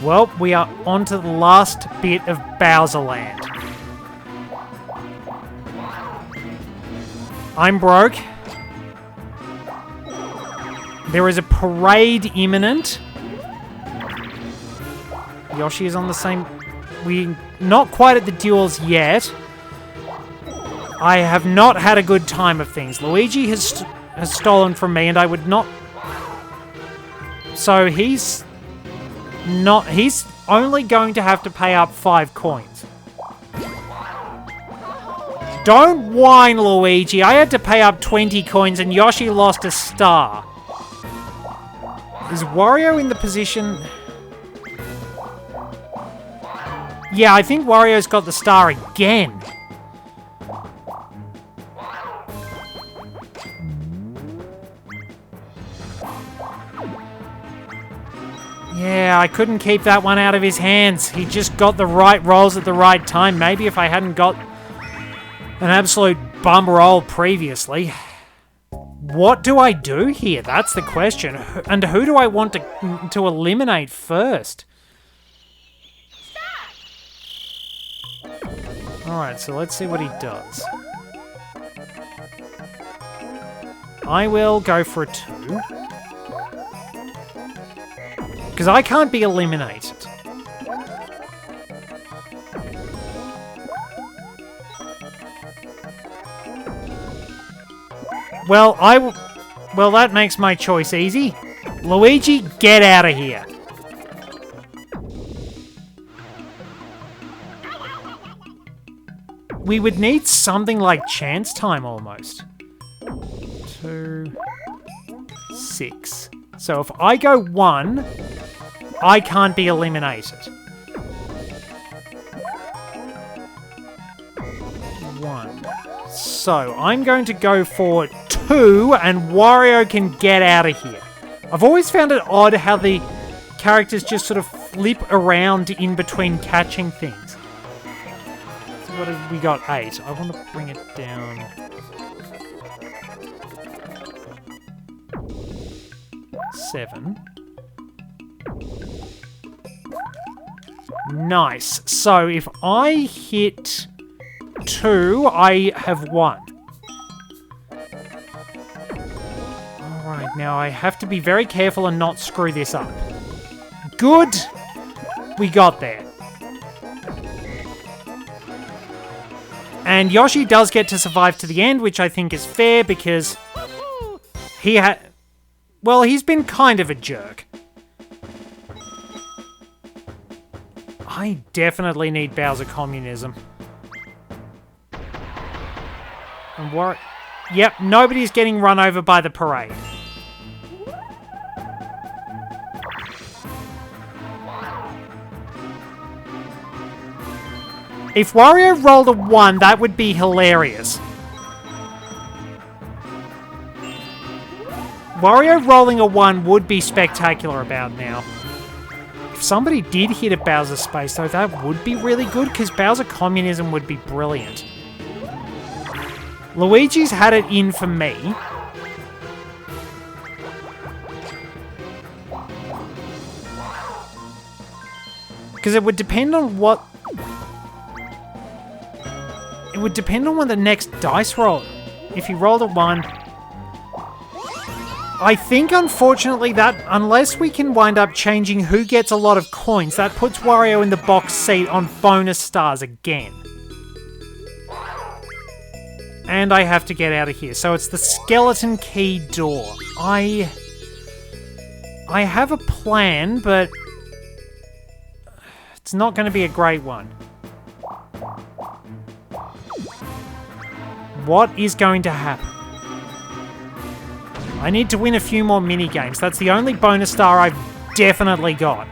Well, we are on to the last bit of Bowser Land. I'm broke. There is a parade imminent. Yoshi is on the same... We're not quite at the duels yet. I have not had a good time of things. Luigi has stolen from me, and I would not... So he's not... He's only going to have to pay up 5 coins. Don't whine, Luigi. I had to pay up 20 coins, and Yoshi lost a star. Is Wario in the position... Yeah, I think Wario's got the star again. Yeah, I couldn't keep that one out of his hands. He just got the right rolls at the right time. Maybe if I hadn't got an absolute bum roll previously. What do I do here? That's the question. And who do I want to eliminate first? Alright, so let's see what he does. I will go for a 2. Because I can't be eliminated. Well, well, that makes my choice easy. Luigi, get out of here. We would need something like chance time almost. 2, 6. So if I go 1, I can't be eliminated. 1. So I'm going to go for 2, and Wario can get out of here. I've always found it odd how the characters just sort of flip around in between catching things. So what have we got? 8. I want to bring it down. 7. Nice. So if I hit 2, I have won. Alright, now I have to be very careful and not screw this up. Good! We got there. And Yoshi does get to survive to the end, which I think is fair because well, he's been kind of a jerk. I definitely need Bowser Communism. And yep, nobody's getting run over by the parade. If Wario rolled a 1, that would be hilarious. Wario rolling a 1 would be spectacular about now. If somebody did hit a Bowser space, though, that would be really good, because Bowser Communism would be brilliant. Luigi's had it in for me. Because it would depend on what... It would depend on what the next dice roll... If he rolled a 1... I think, unfortunately, that unless we can wind up changing who gets a lot of coins, that puts Wario in the box seat on bonus stars again. And I have to get out of here. So it's the skeleton key door. I have a plan, but it's not going to be a great one. What is going to happen? I need to win a few more mini-games. That's the only bonus star I've definitely got.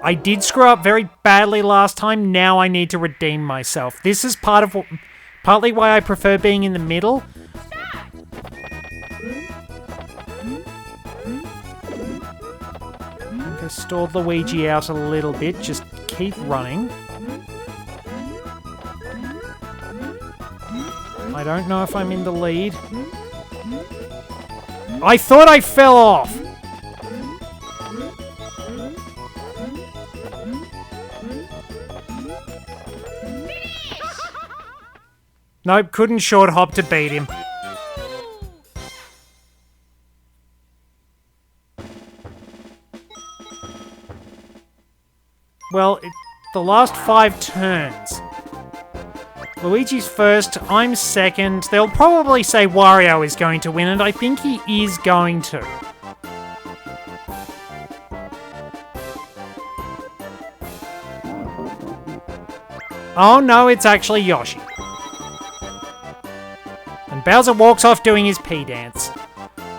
I did screw up very badly last time. Now I need to redeem myself. This is partly why I prefer being in the middle. I think I stalled Luigi out a little bit. Just keep running. I don't know if I'm in the lead. I thought I fell off. Nope, couldn't short hop to beat him. Well, the last 5 turns. Luigi's first, I'm second. They'll probably say Wario is going to win, and I think he is going to. Oh no, it's actually Yoshi. And Bowser walks off doing his pee dance.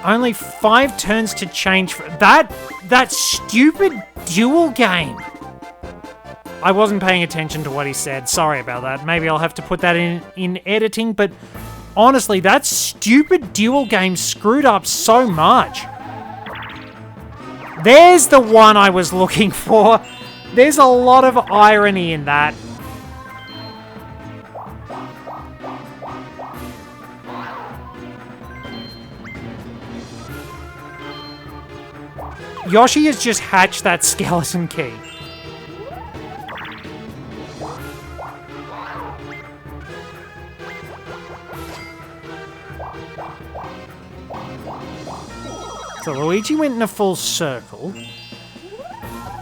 Only 5 turns to change for that stupid duel game. I wasn't paying attention to what he said. Sorry about that. Maybe I'll have to put that in editing, but honestly, that stupid duel game screwed up so much. There's the one I was looking for. There's a lot of irony in that. Yoshi has just hatched that skeleton key. So Luigi went in a full circle.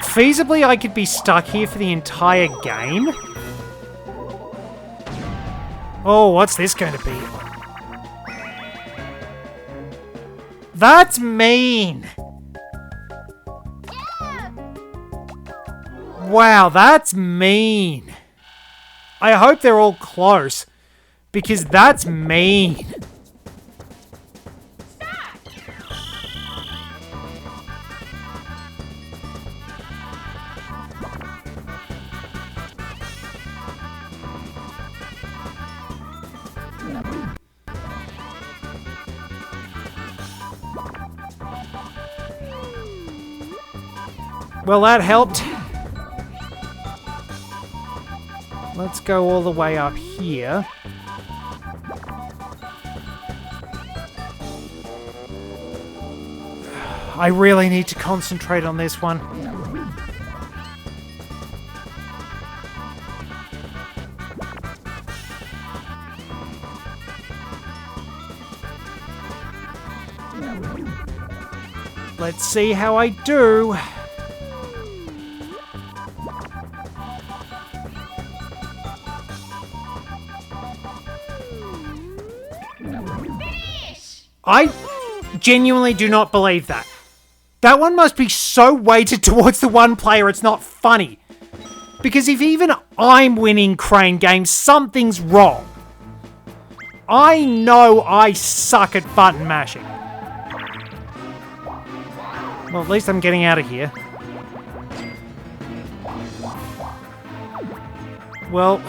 Feasibly, I could be stuck here for the entire game. Oh, what's this going to be? That's mean! Wow, that's mean. I hope they're all close, because that's mean. Well, that helped. Let's go all the way up here. I really need to concentrate on this one. Let's see how I do. I genuinely do not believe that. That one must be so weighted towards the one player it's not funny. Because if even I'm winning crane games, something's wrong. I know I suck at button mashing. Well, at least I'm getting out of here. Well,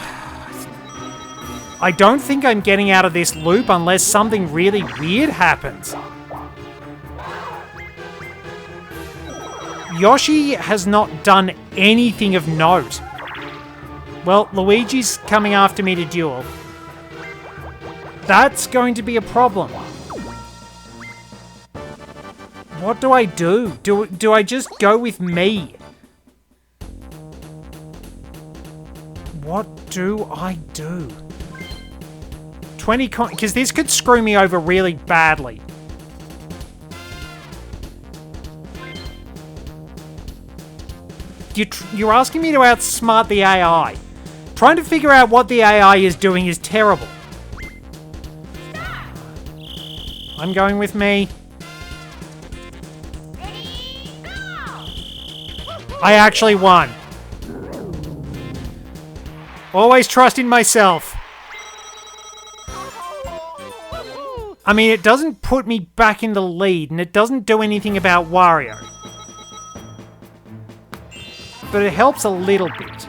I don't think I'm getting out of this loop unless something really weird happens. Yoshi has not done anything of note. Well, Luigi's coming after me to duel. That's going to be a problem. What do I do? Do I just go with me? What do I do? 20 because this could screw me over really badly. You're asking me to outsmart the AI. Trying to figure out what the AI is doing is terrible. I'm going with me. I actually won. Always trust in myself. I mean, it doesn't put me back in the lead, and it doesn't do anything about Wario. But it helps a little bit.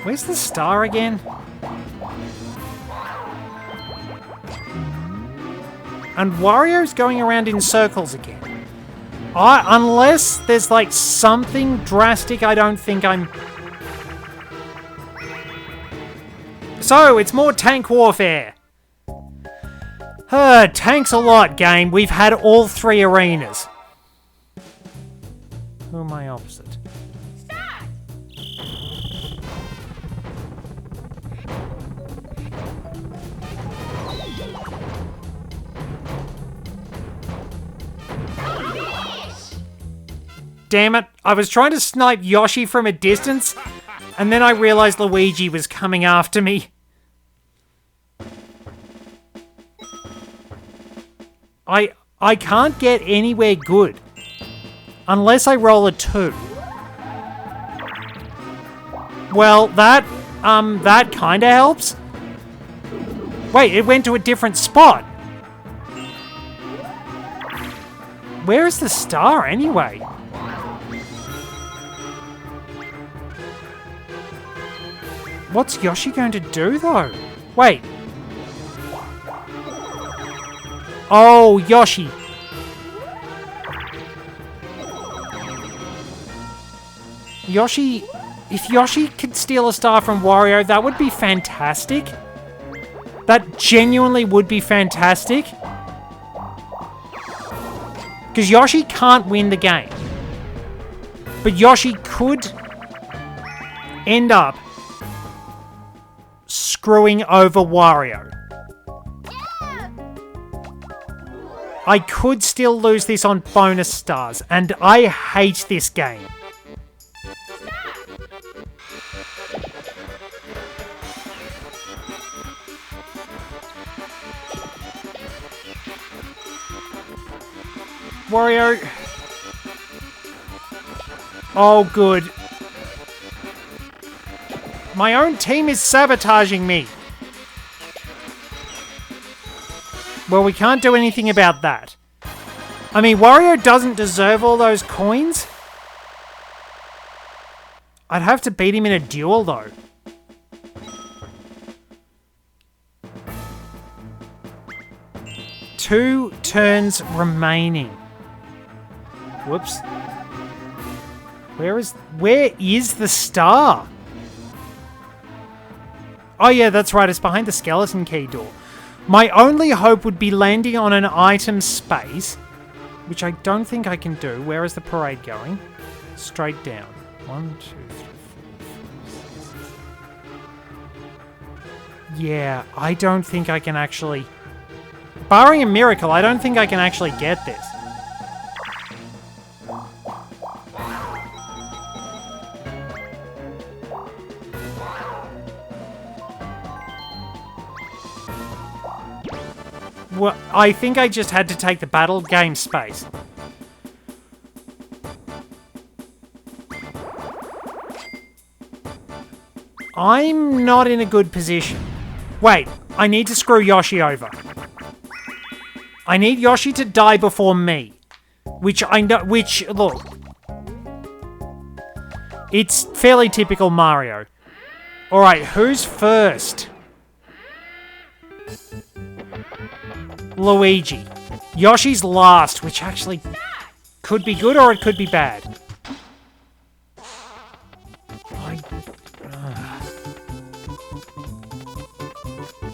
Where's the star again? And Wario's going around in circles again. Unless there's like something drastic, I don't think I'm... So, it's more tank warfare. Thanks a lot, game. We've had all 3 arenas. Who am I opposite? Damn it, I was trying to snipe Yoshi from a distance, and then I realized Luigi was coming after me. I can't get anywhere good unless I roll a 2. Well, that kinda helps. Wait, it went to a different spot. Where is the star anyway? What's Yoshi going to do though? Wait. Oh, Yoshi. Yoshi, if Yoshi could steal a star from Wario, that would be fantastic. That genuinely would be fantastic. Because Yoshi can't win the game. But Yoshi could end up screwing over Wario. I could still lose this on bonus stars, and I hate this game. Wario. Oh, good. My own team is sabotaging me. Well, we can't do anything about that. I mean, Wario doesn't deserve all those coins. I'd have to beat him in a duel, though. Two turns remaining. Whoops. Where is the star? Oh yeah, that's right, it's behind the skeleton key door. My only hope would be landing on an item space, which I don't think I can do. Where is the parade going? Straight down. 1, 2, 3, 4, 5, 6. Yeah, I don't think I can actually... Barring a miracle, I don't think I can actually get this. Well, I think I just had to take the battle game space. I'm not in a good position. Wait, I need to screw Yoshi over. I need Yoshi to die before me. Which I know, look. It's fairly typical Mario. Alright, who's first? Luigi. Yoshi's last, which actually could be good or it could be bad.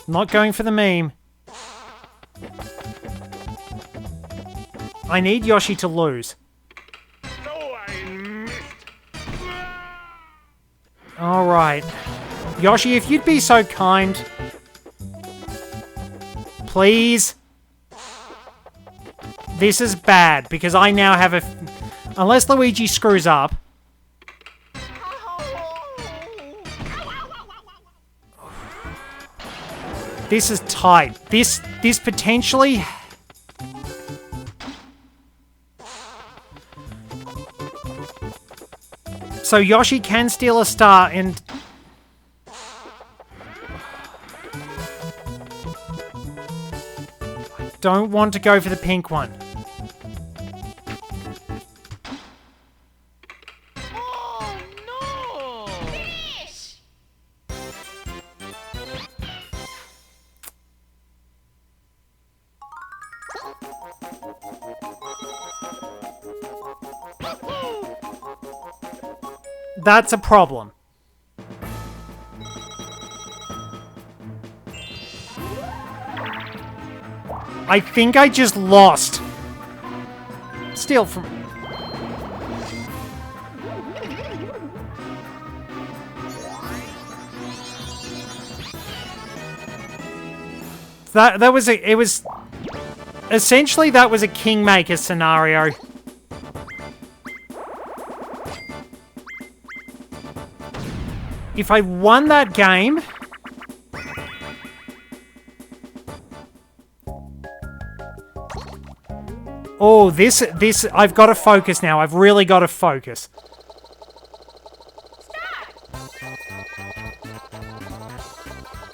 Not going for the meme. I need Yoshi to lose. Alright. Yoshi, if you'd be so kind. Please. This is bad, because I now have a... Unless Luigi screws up. This is tight. This potentially... So Yoshi can steal a star and... I don't want to go for the pink one. That's a problem. I think I just lost. Steal from... That was a... It was... Essentially, that was a Kingmaker scenario. If I won that game... Oh, this, I've got to focus now. I've really got to focus.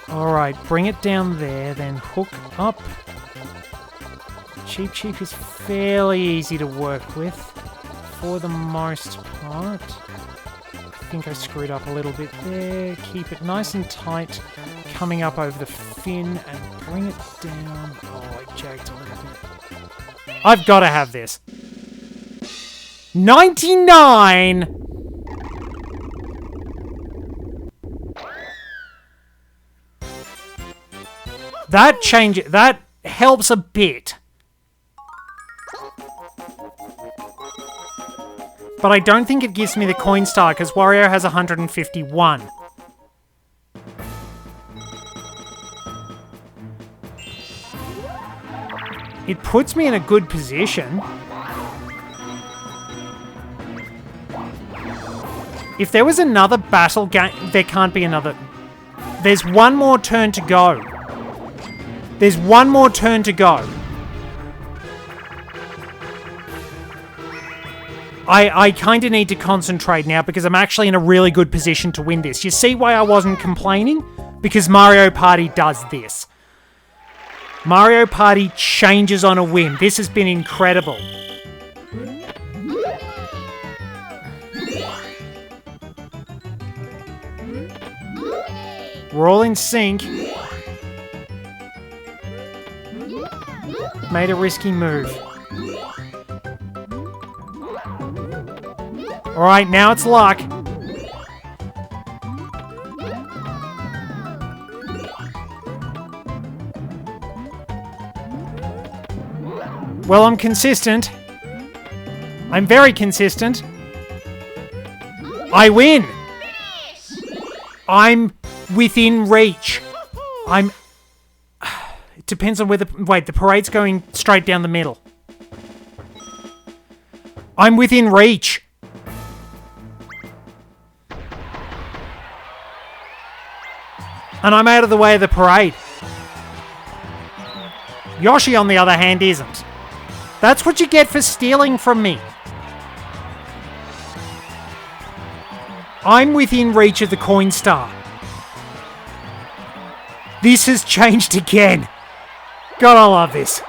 Alright, bring it down there, then hook up. Cheep Cheep is fairly easy to work with, for the most part. I think I screwed up a little bit there. Keep it nice and tight, coming up over the fin, and bring it down. Oh, I jagged a little bit. I've got to have this. 99! That helps a bit. But I don't think it gives me the coin star, because Wario has 151. It puts me in a good position. If there was another battle game... There can't be another... There's one more turn to go. There's one more turn to go. I kind of need to concentrate now because I'm actually in a really good position to win this. You see why I wasn't complaining? Because Mario Party does this. Mario Party changes on a whim. This has been incredible. We're all in sync. Made a risky move. Alright, now it's luck. Well, I'm consistent. I'm very consistent. I win! I'm within reach. It depends on where the... Wait, the parade's going straight down the middle. I'm within reach. And I'm out of the way of the parade. Yoshi, on the other hand, isn't. That's what you get for stealing from me. I'm within reach of the coin star. This has changed again. God, I love this.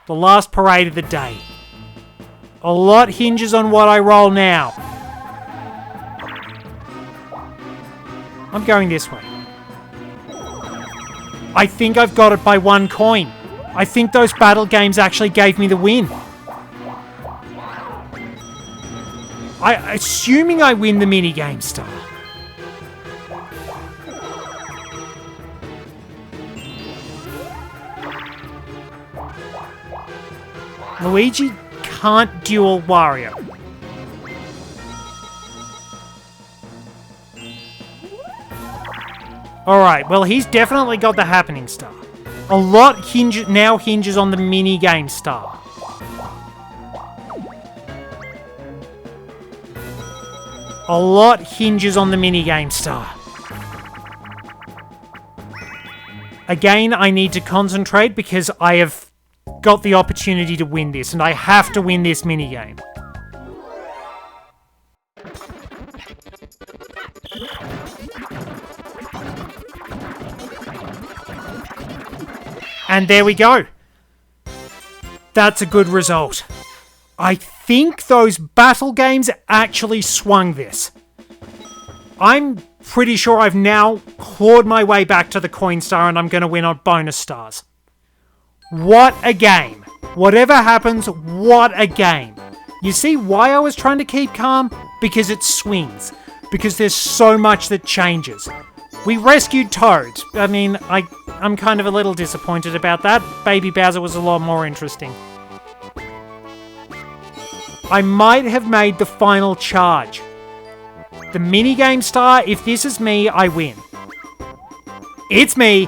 The last parade of the day. A lot hinges on what I roll now. I'm going this way. I think I've got it by 1 coin. I think those battle games actually gave me the win. Assuming I win the minigame star. Luigi can't duel Wario. Alright, well, he's definitely got the happening star. A lot now hinges on the mini-game star. A lot hinges on the mini-game star. Again, I need to concentrate because I have got the opportunity to win this, and I have to win this mini-game. And there we go. That's a good result. I think those battle games actually swung this. I'm pretty sure I've now clawed my way back to the coin star and I'm going to win on bonus stars. What a game. Whatever happens, what a game. You see why I was trying to keep calm? Because it swings. Because there's so much that changes. We rescued Toad. I mean, I'm kind of a little disappointed about that. Baby Bowser was a lot more interesting. I might have made the final charge. The minigame star, if this is me, I win. It's me.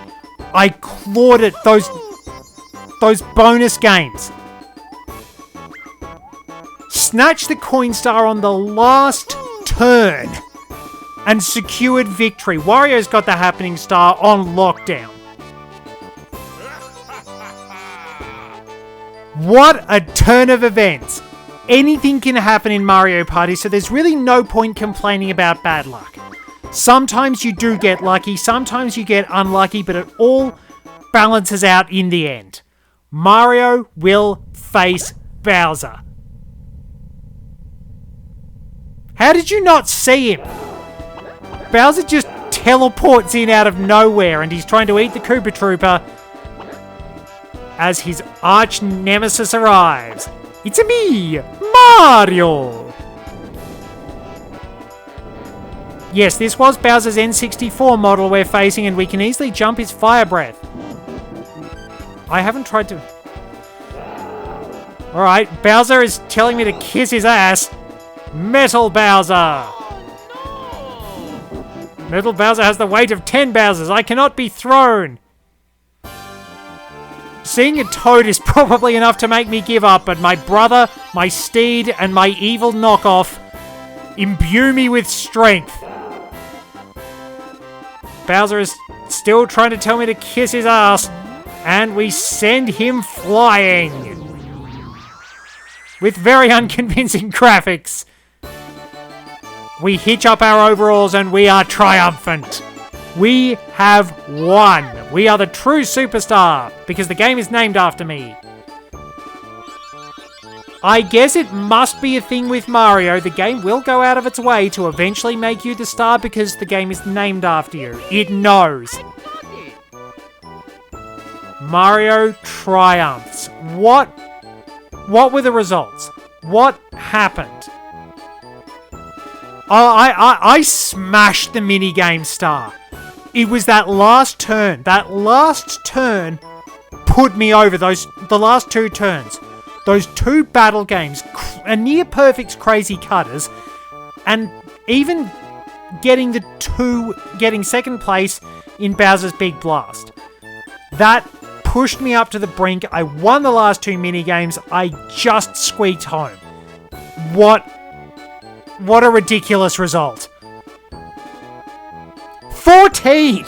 I clawed it. Those bonus games. Snatched the coin star on the last turn and secured victory. Wario's got the happening star on lockdown. What a turn of events. Anything can happen in Mario Party, so there's really no point complaining about bad luck. Sometimes you do get lucky, sometimes you get unlucky, but it all balances out in the end. Mario will face Bowser. How did you not see him? Bowser just teleports in out of nowhere and he's trying to eat the Koopa Trooper as his arch nemesis arrives. It's me, Mario! Yes, this was Bowser's N64 model we're facing, and we can easily jump his fire breath. I haven't tried to... Alright, Bowser is telling me to kiss his ass. Metal Bowser! Metal Bowser has the weight of 10 Bowsers. I cannot be thrown. Seeing a toad is probably enough to make me give up, but my brother, my steed, and my evil knockoff imbue me with strength. Bowser is still trying to tell me to kiss his ass, and we send him flying. With very unconvincing graphics. We hitch up our overalls and we are triumphant. We have won. We are the true superstar, because the game is named after me. I guess it must be a thing with Mario. The game will go out of its way to eventually make you the star because the game is named after you. It knows. Mario triumphs. What were the results? What happened? I smashed the minigame star. It was that last turn. That last turn put me over. The last two turns. Those two battle games. A near perfect Crazy Cutters. And even getting second place in Bowser's Big Blast. That pushed me up to the brink. I won the last two minigames. I just squeaked home. What a ridiculous result. 14!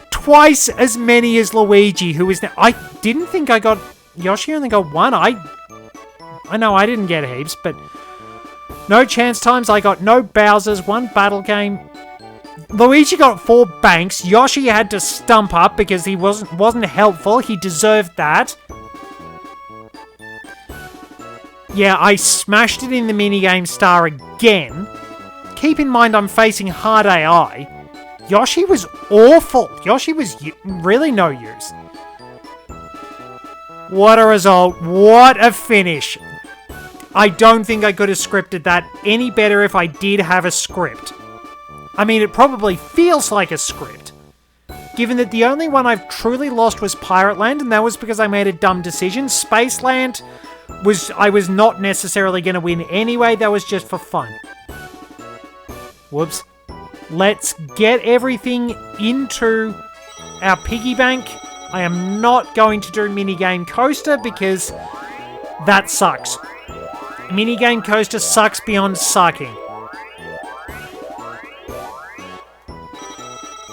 Twice as many as Luigi, who is now... I didn't think I got... Yoshi only got one. I know I didn't get heaps, but... No chance times. I got no Bowsers, one battle game. Luigi got 4 banks. Yoshi had to stump up because he wasn't helpful. He deserved that. Yeah, I smashed it in the minigame star again. Keep in mind I'm facing hard AI. Yoshi was awful. Yoshi was really no use. What a result. What a finish. I don't think I could have scripted that any better if I did have a script. I mean, it probably feels like a script. Given that the only one I've truly lost was Pirate Land, and that was because I made a dumb decision. Spaceland... I was not necessarily going to win anyway. That was just for fun. Whoops. Let's get everything into our piggy bank. I am not going to do minigame coaster because that sucks. Minigame coaster sucks beyond sucking.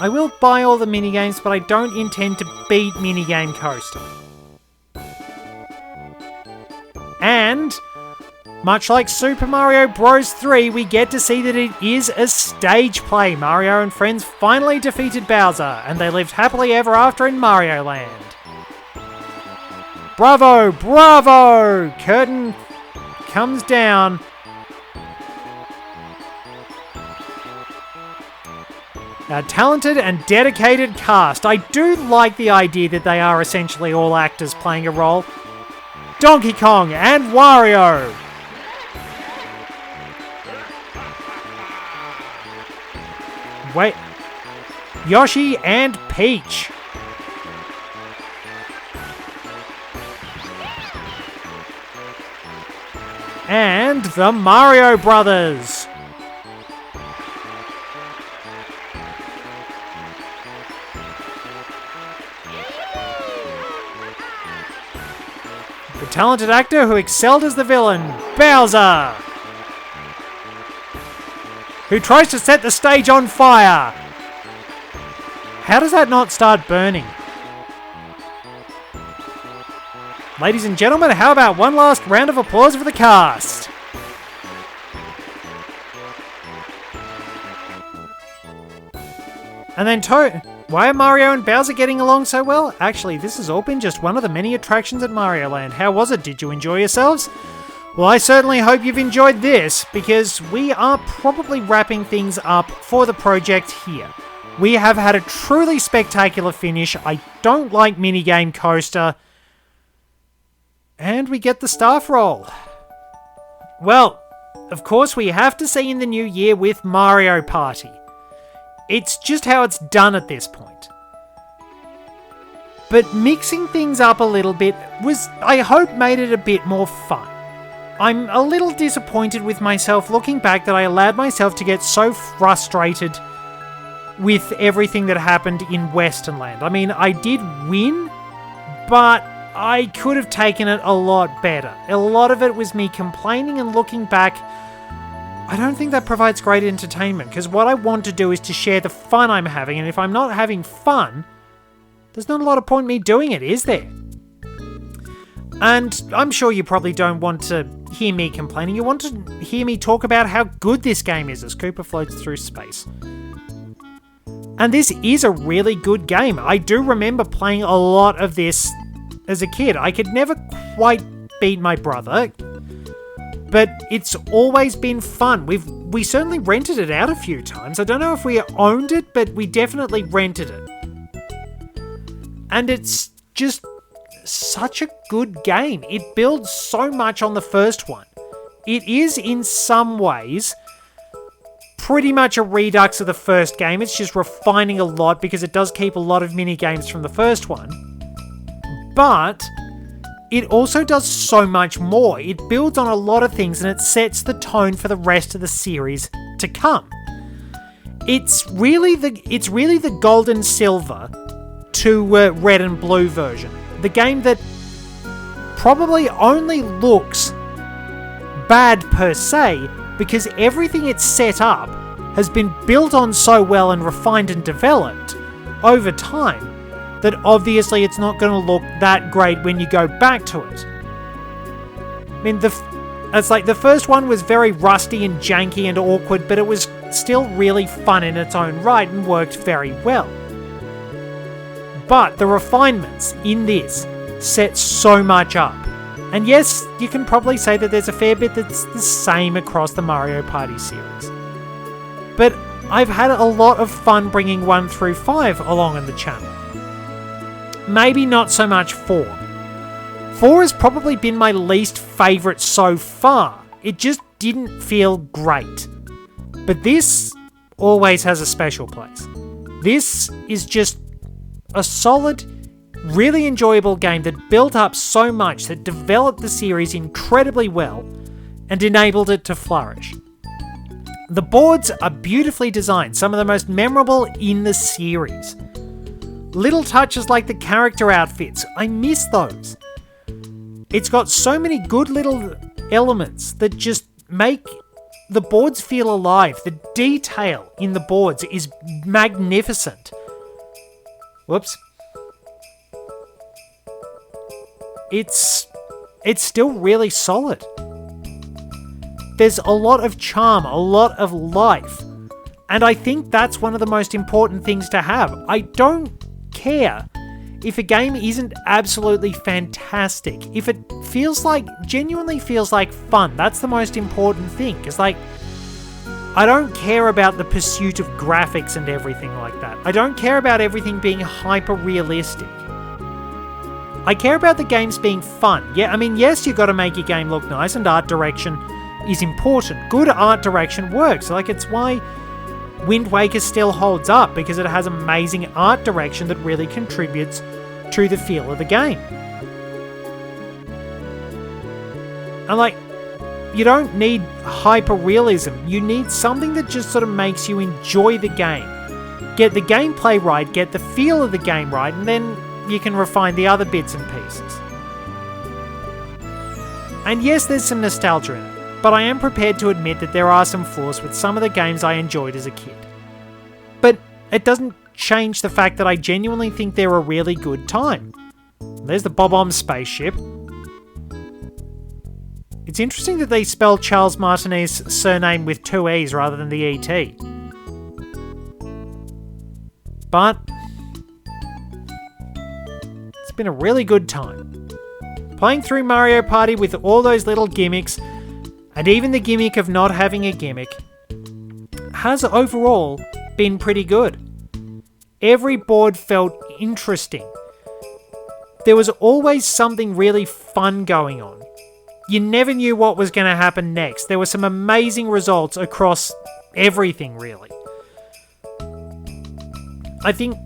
I will buy all the minigames, but I don't intend to beat minigame coaster. And, much like Super Mario Bros. 3, we get to see that it is a stage play. Mario and friends finally defeated Bowser, and they lived happily ever after in Mario Land. Bravo! Bravo! Curtain comes down. A talented and dedicated cast. I do like the idea that they are essentially all actors playing a role. Donkey Kong and Wario. Wait. Yoshi and Peach. and the Mario Brothers. The talented actor who excelled as the villain, Bowser, who tries to set the stage on fire. How does that not start burning? Ladies and gentlemen, how about one last round of applause for the cast? And then why are Mario and Bowser getting along so well? Actually, this has all been just one of the many attractions at Mario Land. How was it? Did you enjoy yourselves? Well, I certainly hope you've enjoyed this, because we are probably wrapping things up for the project here. We have had a truly spectacular finish. I don't like Minigame Coaster. And we get the staff roll. Well, of course we have to see in the new year with Mario Party. It's just how it's done at this point. But mixing things up a little bit was, I hope, made it a bit more fun. I'm a little disappointed with myself looking back that I allowed myself to get so frustrated with everything that happened in Western Land. I mean, I did win, but I could have taken it a lot better. A lot of it was me complaining, and looking back, I don't think that provides great entertainment, because what I want to do is to share the fun I'm having, and if I'm not having fun, there's not a lot of point in me doing it, is there? And I'm sure you probably don't want to hear me complaining. You want to hear me talk about how good this game is as Koopa floats through space. And this is a really good game. I do remember playing a lot of this as a kid. I could never quite beat my brother, but it's always been fun. We certainly rented it out a few times. I don't know if we owned it, but we definitely rented it. And it's just such a good game. It builds so much on the first one. It is, in some ways, pretty much a redux of the first game. It's just refining a lot, because it does keep a lot of mini games from the first one. But it also does so much more. It builds on a lot of things, and it sets the tone for the rest of the series to come. It's really the gold and silver to red and blue version. The game that probably only looks bad per se, because everything it's set up has been built on so well and refined and developed over time that obviously it's not going to look that great when you go back to it. I mean, it's like the first one was very rusty and janky and awkward, but it was still really fun in its own right and worked very well. But the refinements in this set so much up. And yes, you can probably say that there's a fair bit that's the same across the Mario Party series. But I've had a lot of fun bringing 1 through 5 along in the channel. Maybe not so much 4. 4 has probably been my least favourite so far. It just didn't feel great. But this always has a special place. This is just a solid, really enjoyable game that built up so much, that developed the series incredibly well and enabled it to flourish. The boards are beautifully designed, some of the most memorable in the series. Little touches like the character outfits, I miss those. It's got so many good little elements that just make the boards feel alive. The detail in the boards is magnificent. Whoops. It's still really solid. There's a lot of charm, a lot of life. And I think that's one of the most important things to have. I don't care if a game isn't absolutely fantastic. If it genuinely feels like fun, that's the most important thing. Because, I don't care about the pursuit of graphics and everything like that. I don't care about everything being hyper-realistic. I care about the games being fun. Yeah, I mean, yes, you've got to make your game look nice, and art direction is important. Good art direction works. It's why Wind Waker still holds up, because it has amazing art direction that really contributes to the feel of the game. And You don't need hyper-realism. You need something that just sort of makes you enjoy the game. Get the gameplay right, get the feel of the game right, and then you can refine the other bits and pieces. And yes, there's some nostalgia in it, but I am prepared to admit that there are some flaws with some of the games I enjoyed as a kid. But it doesn't change the fact that I genuinely think they're a really good time. There's the Bob-omb spaceship. It's interesting that they spell Charles Martinet's surname with 2 E's rather than the E-T. But it's been a really good time. Playing through Mario Party with all those little gimmicks, and even the gimmick of not having a gimmick, has overall been pretty good. Every board felt interesting. There was always something really fun going on. You never knew what was going to happen next. There were some amazing results across everything, really. I think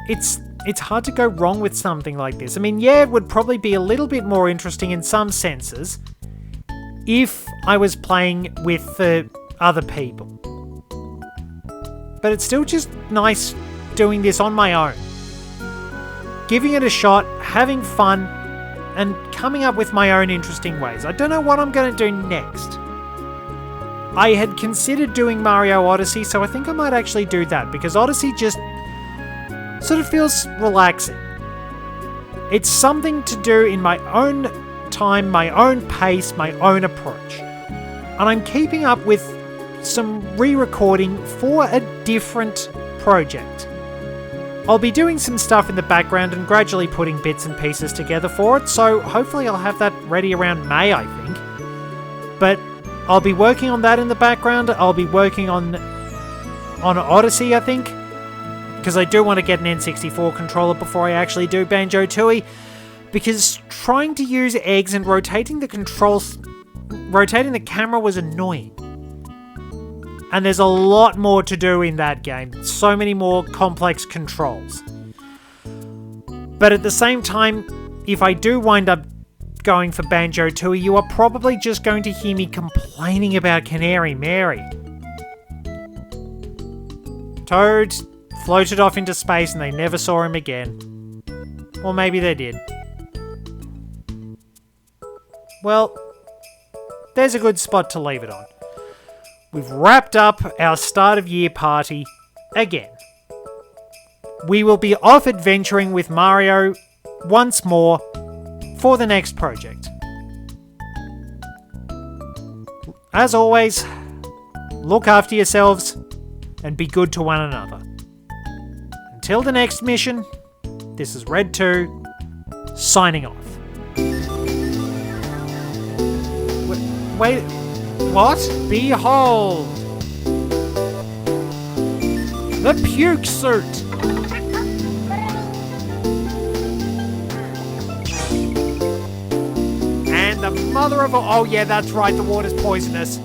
it's hard to go wrong with something like this. I mean, yeah, it would probably be a little bit more interesting in some senses if I was playing with other people. But it's still just nice doing this on my own. Giving it a shot, having fun, and coming up with my own interesting ways. I don't know what I'm going to do next. I had considered doing Mario Odyssey, so I think I might actually do that, because Odyssey just sort of feels relaxing. It's something to do in my own time, my own pace, my own approach. And I'm keeping up with some re-recording for a different project. I'll be doing some stuff in the background and gradually putting bits and pieces together for it, so hopefully I'll have that ready around May, I think. But I'll be working on that in the background. I'll be working on Odyssey, I think, because I do want to get an N64 controller before I actually do Banjo-Tooie, because trying to use eggs and rotating the camera was annoying. And there's a lot more to do in that game. So many more complex controls. But at the same time, if I do wind up going for Banjo-Tooie, you are probably just going to hear me complaining about Canary Mary. Toad floated off into space and they never saw him again. Or maybe they did. Well, there's a good spot to leave it on. We've wrapped up our start of year party again. We will be off adventuring with Mario once more for the next project. As always, look after yourselves and be good to one another. Until the next mission, this is Red2, signing off. Wait, what? Behold! The puke suit! And the mother of all... Oh yeah, that's right, the water's poisonous.